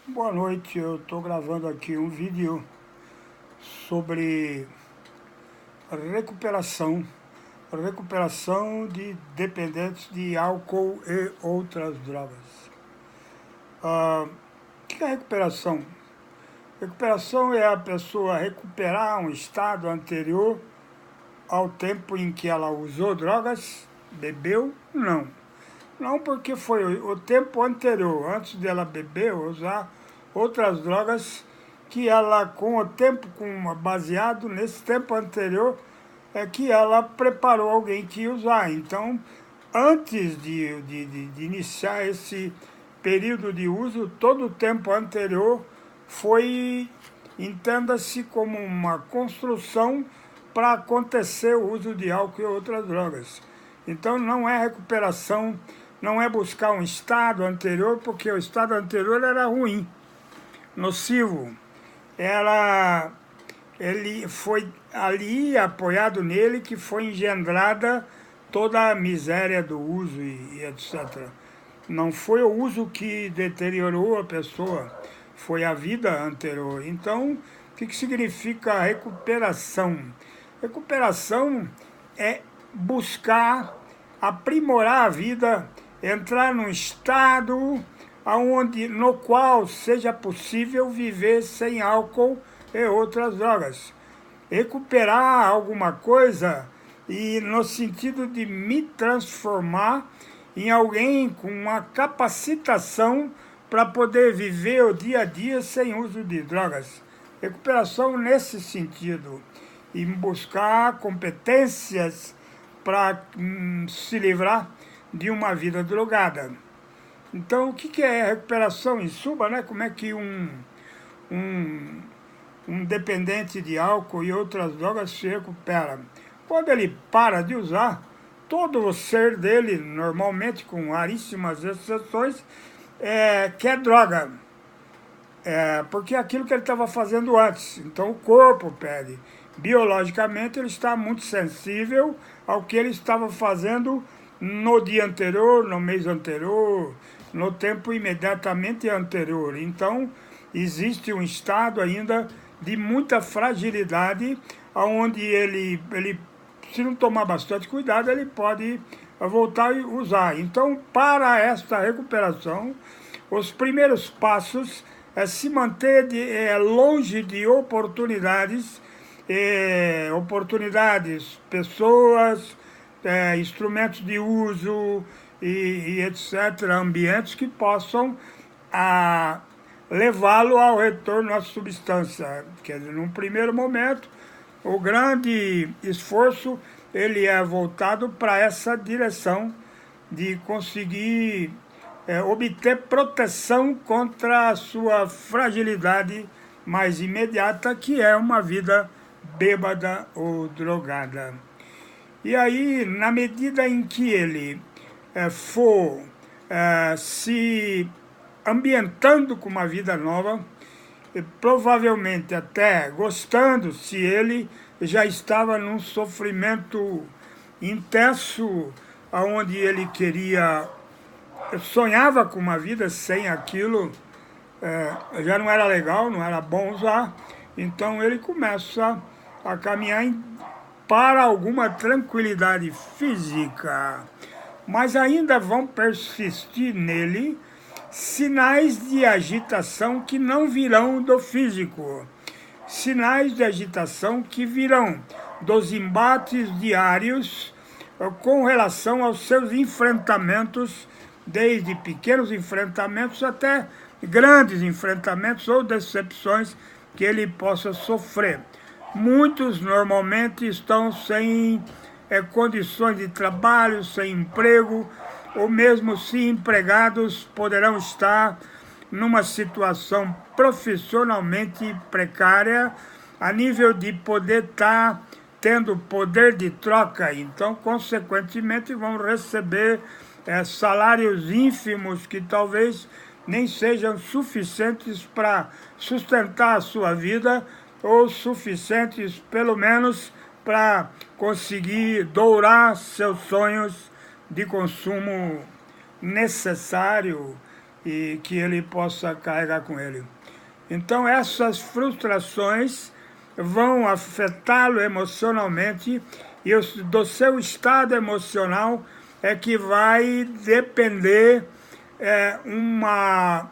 Boa noite, eu estou gravando aqui um vídeo sobre recuperação de dependentes de álcool e outras drogas. O que é recuperação? Recuperação é a pessoa recuperar um estado anterior ao tempo em que ela usou drogas, bebeu, não. Não porque foi o tempo anterior, antes dela beber ou usar outras drogas, que ela, com o tempo, baseado nesse tempo anterior, é que ela preparou alguém que ia usar. Então, antes de iniciar esse período de uso, todo o tempo anterior foi, entenda-se como uma construção para acontecer o uso de álcool e outras drogas. Então, não é recuperação, não é buscar um estado anterior, porque o estado anterior era ruim, nocivo. Ele foi ali, apoiado nele, que foi engendrada toda a miséria do uso e etc. Não foi o uso que deteriorou a pessoa, foi a vida anterior. Então, o que significa recuperação? Recuperação é buscar aprimorar a vida, entrar num estado no qual seja possível viver sem álcool e outras drogas. Recuperar alguma coisa e no sentido de me transformar em alguém com uma capacitação para poder viver o dia a dia sem uso de drogas. Recuperação nesse sentido. E buscar competências para se livrar de uma vida drogada. Então, o que é recuperação em suma, né? Como é que um dependente de álcool e outras drogas se recupera? Quando ele para de usar, todo o ser dele, normalmente com raríssimas exceções, quer droga. Porque é aquilo que ele estava fazendo antes. Então o corpo pede. Biologicamente ele está muito sensível ao que ele estava fazendo no dia anterior, no mês anterior, no tempo imediatamente anterior. Então existe um estado ainda de muita fragilidade, onde ele se não tomar bastante cuidado, ele pode voltar a usar. Então, para esta recuperação, os primeiros passos é se manter longe de oportunidades, pessoas, instrumentos de uso e etc., ambientes que possam levá-lo ao retorno à substância. Quer dizer, num primeiro momento, o grande esforço ele é voltado para essa direção de conseguir obter proteção contra a sua fragilidade mais imediata, que é uma vida bêbada ou drogada. E aí, na medida em que ele for se ambientando com uma vida nova, provavelmente até gostando, se ele já estava num sofrimento intenso, onde ele sonhava com uma vida sem aquilo, já não era legal, não era bom usar, então ele começa a caminhar para alguma tranquilidade física, mas ainda vão persistir nele sinais de agitação que não virão do físico, sinais de agitação que virão dos embates diários com relação aos seus enfrentamentos, desde pequenos enfrentamentos até grandes enfrentamentos ou decepções que ele possa sofrer. Muitos normalmente estão sem condições de trabalho, sem emprego, ou mesmo se empregados poderão estar numa situação profissionalmente precária, a nível de poder estar tendo poder de troca, então, consequentemente, vão receber salários ínfimos que talvez nem sejam suficientes para sustentar a sua vida, ou suficientes, pelo menos, para conseguir dourar seus sonhos de consumo necessário e que ele possa carregar com ele. Então essas frustrações vão afetá-lo emocionalmente e do seu estado emocional é que vai depender uma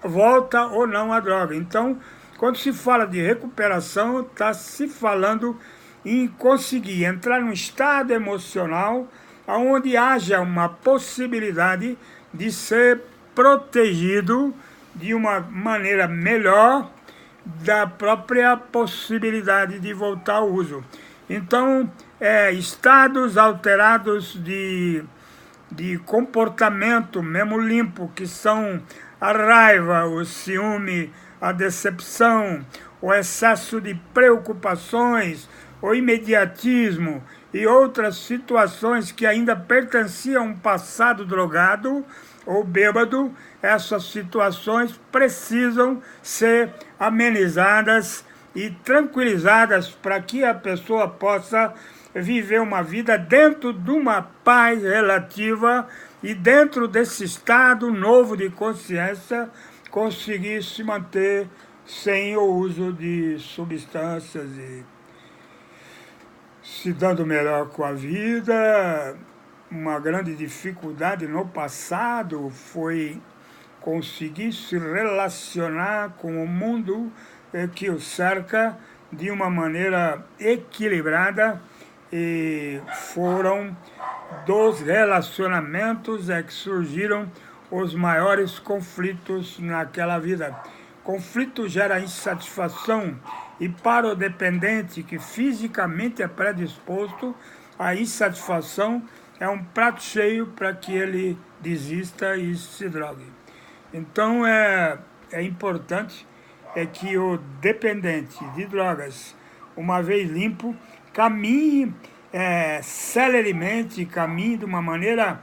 volta ou não à droga. Então, quando se fala de recuperação, está se falando em conseguir entrar num estado emocional onde haja uma possibilidade de ser protegido de uma maneira melhor da própria possibilidade de voltar ao uso. Então, estados alterados de comportamento, mesmo limpo, que são a raiva, o ciúme, a decepção, o excesso de preocupações, o imediatismo e outras situações que ainda pertenciam a um passado drogado ou bêbado, essas situações precisam ser amenizadas e tranquilizadas para que a pessoa possa viver uma vida dentro de uma paz relativa e dentro desse estado novo de consciência conseguir se manter sem o uso de substâncias e se dando melhor com a vida. Uma grande dificuldade no passado foi conseguir se relacionar com o mundo que o cerca de uma maneira equilibrada, e foram dos relacionamentos que surgiram os maiores conflitos naquela vida. Conflito gera insatisfação, e para o dependente que fisicamente é predisposto, a insatisfação é um prato cheio para que ele desista e se drogue. Então é importante que o dependente de drogas, uma vez limpo, caminhe celeremente, caminhe de uma maneira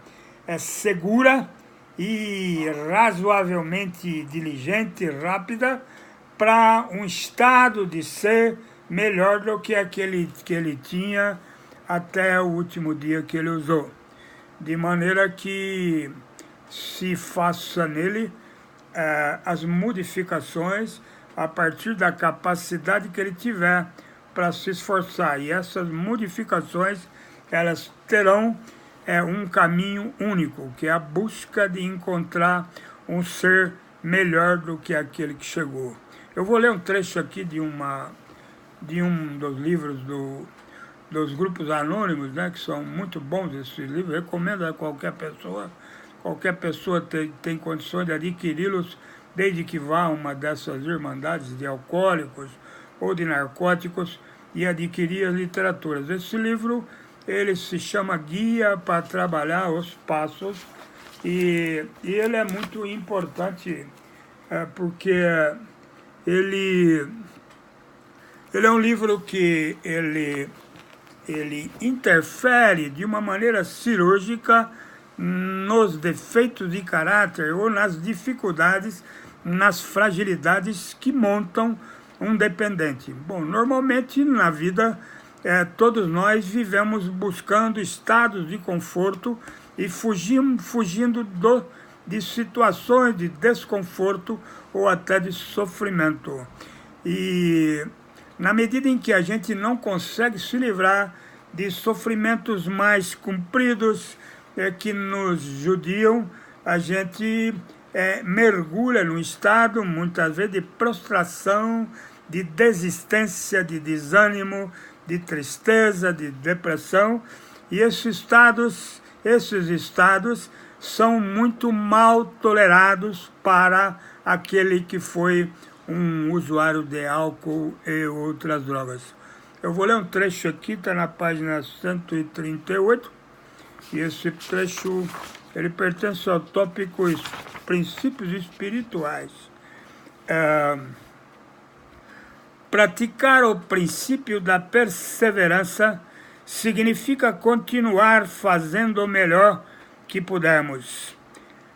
segura e razoavelmente diligente, rápida, para um estado de ser melhor do que aquele que ele tinha até o último dia que ele usou. De maneira que se faça nele as modificações a partir da capacidade que ele tiver para se esforçar. E essas modificações, elas terão um caminho único, que é a busca de encontrar um ser melhor do que aquele que chegou. Eu vou ler um trecho aqui de um dos livros dos grupos anônimos, né, que são muito bons esses livros. Eu recomendo a qualquer pessoa tem condições de adquiri-los, desde que vá a uma dessas irmandades de alcoólicos ou de narcóticos e adquirir as literaturas. Esse livro, ele se chama Guia para Trabalhar os Passos, e ele é muito importante porque ele é um livro que ele interfere de uma maneira cirúrgica nos defeitos de caráter ou nas dificuldades, nas fragilidades que montam um dependente. Bom, normalmente na vida todos nós vivemos buscando estados de conforto e fugindo de situações de desconforto ou até de sofrimento. E na medida em que a gente não consegue se livrar de sofrimentos mais compridos que nos judiam, a gente mergulha num estado, muitas vezes, de prostração, de desistência, de desânimo, de tristeza, de depressão. E esses estados são muito mal tolerados para aquele que foi um usuário de álcool e outras drogas. Eu vou ler um trecho aqui, está na página 138, e esse trecho ele pertence ao tópico princípios espirituais. Praticar o princípio da perseverança significa continuar fazendo o melhor que pudermos.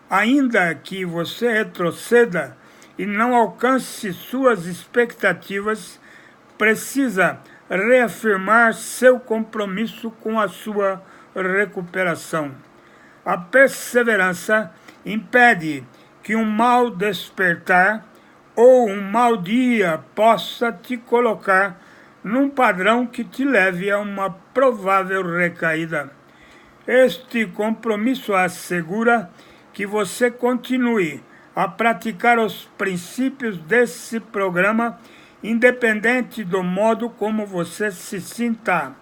Ainda que você retroceda e não alcance suas expectativas, precisa reafirmar seu compromisso com a sua recuperação. A perseverança impede que um mau despertar ou um mau dia possa te colocar num padrão que te leve a uma provável recaída. Este compromisso assegura que você continue a praticar os princípios desse programa, independente do modo como você se sinta.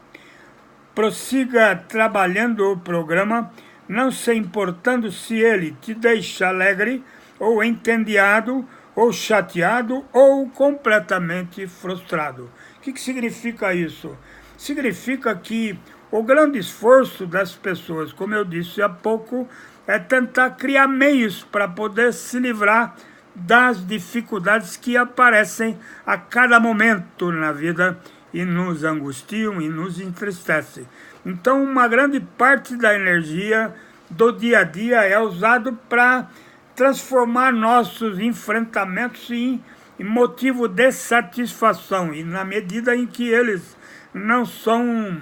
Prossiga trabalhando o programa, não se importando se ele te deixa alegre, ou entediado, ou chateado, ou completamente frustrado. O que significa isso? Significa que o grande esforço das pessoas, como eu disse há pouco, é tentar criar meios para poder se livrar das dificuldades que aparecem a cada momento na vida e nos angustiam e nos entristecem. Então, uma grande parte da energia do dia a dia é usado para transformar nossos enfrentamentos em motivo de satisfação. E na medida em que eles não são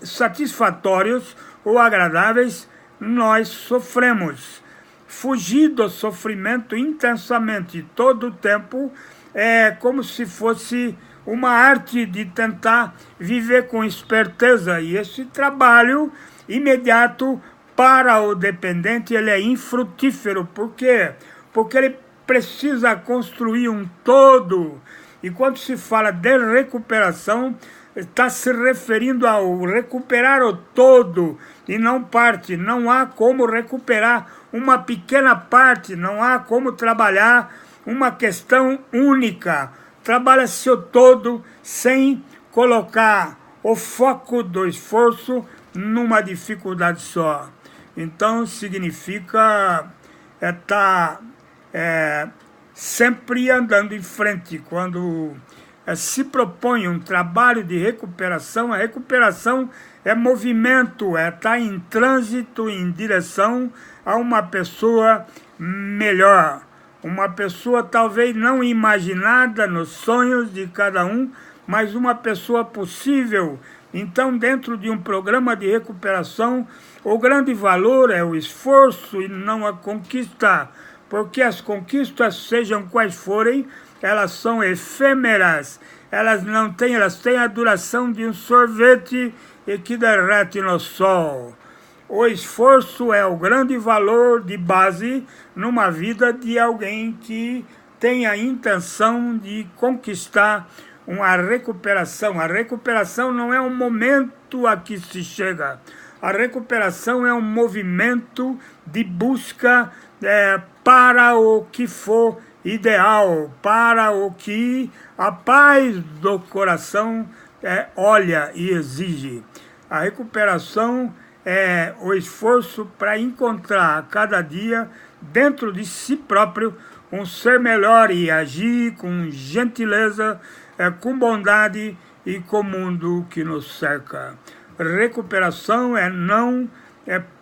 satisfatórios ou agradáveis, nós sofremos. Fugir do sofrimento intensamente todo o tempo é como se fosse uma arte de tentar viver com esperteza, e esse trabalho imediato para o dependente ele é infrutífero. Por quê? Porque ele precisa construir um todo, e quando se fala de recuperação, está se referindo ao recuperar o todo e não parte. Não há como recuperar uma pequena parte, não há como trabalhar uma questão única. Trabalha-se o todo sem colocar o foco do esforço numa dificuldade só. Então significa estar sempre andando em frente. Quando se propõe um trabalho de recuperação, a recuperação é movimento, é estar em trânsito em direção a uma pessoa melhor. Uma pessoa talvez não imaginada nos sonhos de cada um, mas uma pessoa possível. Então, dentro de um programa de recuperação, o grande valor é o esforço e não a conquista, porque as conquistas, sejam quais forem, elas são efêmeras, elas têm a duração de um sorvete e que derrete no sol. O esforço é o grande valor de base numa vida de alguém que tem a intenção de conquistar uma recuperação. A recuperação não é um momento a que se chega. A recuperação é um movimento de busca para o que for ideal, para o que a paz do coração olha e exige. A recuperação é o esforço para encontrar a cada dia, dentro de si próprio, um ser melhor e agir com gentileza, com bondade e com o mundo que nos cerca. Recuperação é não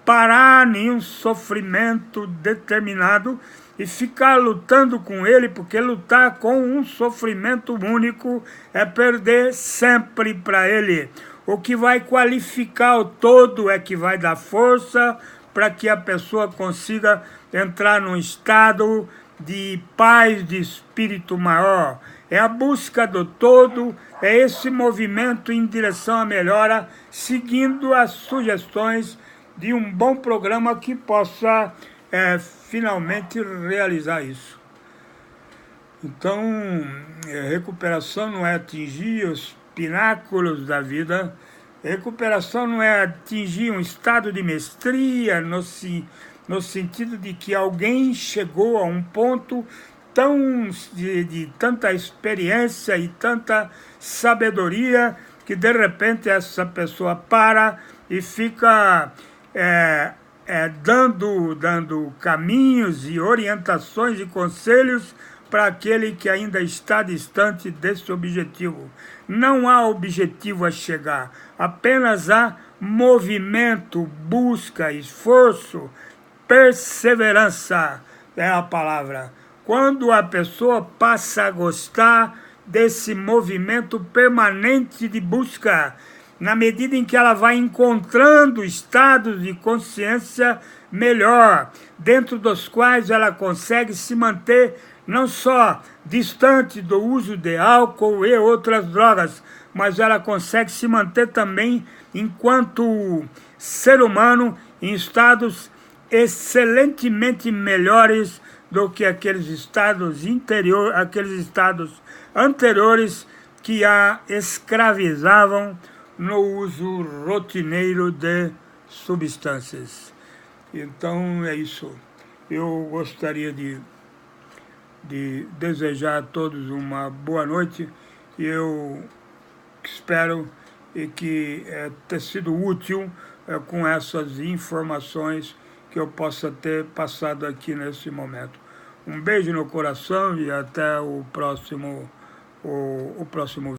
parar nenhum sofrimento determinado e ficar lutando com ele, porque lutar com um sofrimento único é perder sempre para ele. O que vai qualificar o todo é que vai dar força para que a pessoa consiga entrar num estado de paz, de espírito maior. É a busca do todo, é esse movimento em direção à melhora, seguindo as sugestões de um bom programa que possa finalmente realizar isso. Então, recuperação não é atingir os pináculos da vida. Recuperação não é atingir um estado de mestria no sentido de que alguém chegou a um ponto de tanta experiência e tanta sabedoria que de repente essa pessoa para e fica dando caminhos e orientações e conselhos para aquele que ainda está distante desse objetivo. Não há objetivo a chegar, apenas há movimento, busca, esforço, perseverança é a palavra. Quando a pessoa passa a gostar desse movimento permanente de busca, na medida em que ela vai encontrando estados de consciência melhor, dentro dos quais ela consegue se manter não só distante do uso de álcool e outras drogas, mas ela consegue se manter também enquanto ser humano em estados excelentemente melhores do que aqueles estados anteriores que a escravizavam no uso rotineiro de substâncias. Então é isso. Eu gostaria de desejar a todos uma boa noite e eu espero que ter sido útil com essas informações que eu possa ter passado aqui nesse momento. Um beijo no coração e até o próximo